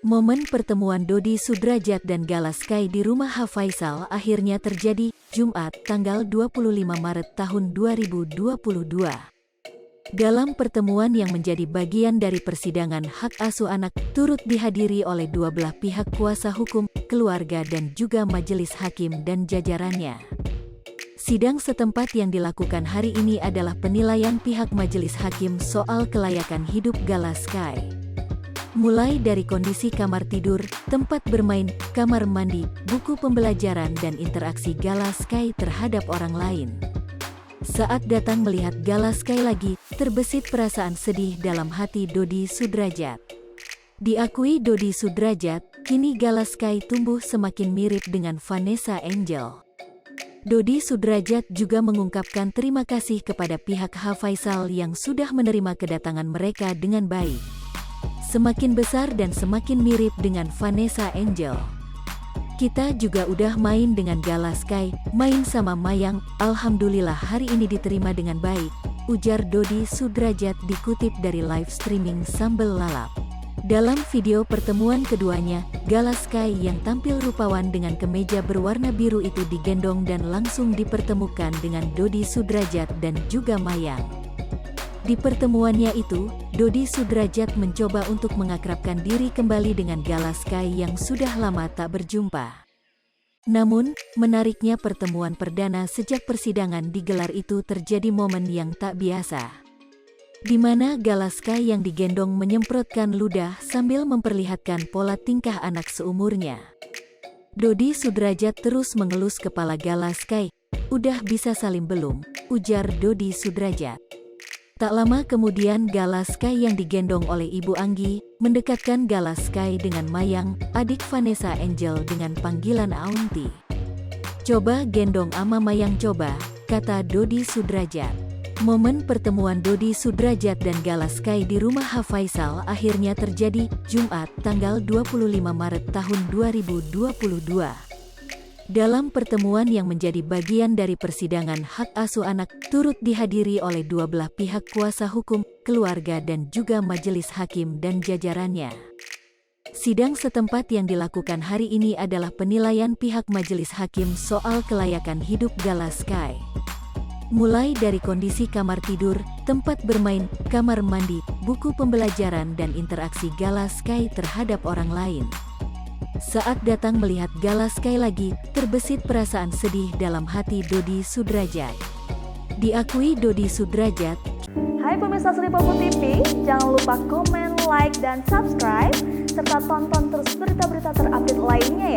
Momen pertemuan Dodi Sudrajat dan Gala Sky di rumah Faisal akhirnya terjadi Jumat, tanggal 25 Maret tahun 2022. Dalam pertemuan yang menjadi bagian dari persidangan hak asuh anak, turut dihadiri oleh dua belah pihak kuasa hukum, keluarga dan juga majelis hakim dan jajarannya. Sidang setempat yang dilakukan hari ini adalah penilaian pihak majelis hakim soal kelayakan hidup Gala Sky. Mulai dari kondisi kamar tidur, tempat bermain, kamar mandi, buku pembelajaran dan interaksi Gala Sky terhadap orang lain. Saat datang melihat Gala Sky lagi, terbesit perasaan sedih dalam hati Dodi Sudrajat. Diakui Dodi Sudrajat, kini Gala Sky tumbuh semakin mirip dengan Vanessa Angel. Dodi Sudrajat juga mengungkapkan terima kasih kepada pihak Faisal yang sudah menerima kedatangan mereka dengan baik. Semakin besar dan semakin mirip dengan Vanessa Angel. Kita juga udah main dengan Gala Sky, main sama Mayang, alhamdulillah hari ini diterima dengan baik, ujar Dodi Sudrajat dikutip dari live streaming Sambel Lalap. Dalam video pertemuan keduanya, Gala Sky yang tampil rupawan dengan kemeja berwarna biru itu digendong dan langsung dipertemukan dengan Dodi Sudrajat dan juga Mayang. Di pertemuannya itu, Dodi Sudrajat mencoba untuk mengakrabkan diri kembali dengan Gala Sky yang sudah lama tak berjumpa. Namun, menariknya pertemuan perdana sejak persidangan digelar itu terjadi momen yang tak biasa, di mana Gala Sky yang digendong menyemprotkan ludah sambil memperlihatkan pola tingkah anak seumurnya. Dodi Sudrajat terus mengelus kepala Gala Sky. "Udah bisa salim belum?" ujar Dodi Sudrajat. Tak lama kemudian Gala Sky yang digendong oleh Ibu Anggi, mendekatkan Gala Sky dengan Mayang, adik Vanessa Angel dengan panggilan Aunty. "Coba gendong ama Mayang coba," kata Dodi Sudrajat. Momen pertemuan Dodi Sudrajat dan Gala Sky di rumah Faisal akhirnya terjadi Jumat, tanggal 25 Maret tahun 2022. Dalam pertemuan yang menjadi bagian dari persidangan hak asuh anak, turut dihadiri oleh dua belah pihak kuasa hukum, keluarga dan juga majelis hakim dan jajarannya. Sidang setempat yang dilakukan hari ini adalah penilaian pihak majelis hakim soal kelayakan hidup Gala Sky. Mulai dari kondisi kamar tidur, tempat bermain, kamar mandi, buku pembelajaran dan interaksi Gala Sky terhadap orang lain. Saat datang melihat Gala Sky lagi, terbesit perasaan sedih dalam hati Dodi Sudrajat. Diakui Dodi Sudrajat, Hai pemirsa Sri Popo TV, jangan lupa komen, like, dan subscribe, serta tonton terus berita-berita terupdate lainnya ya.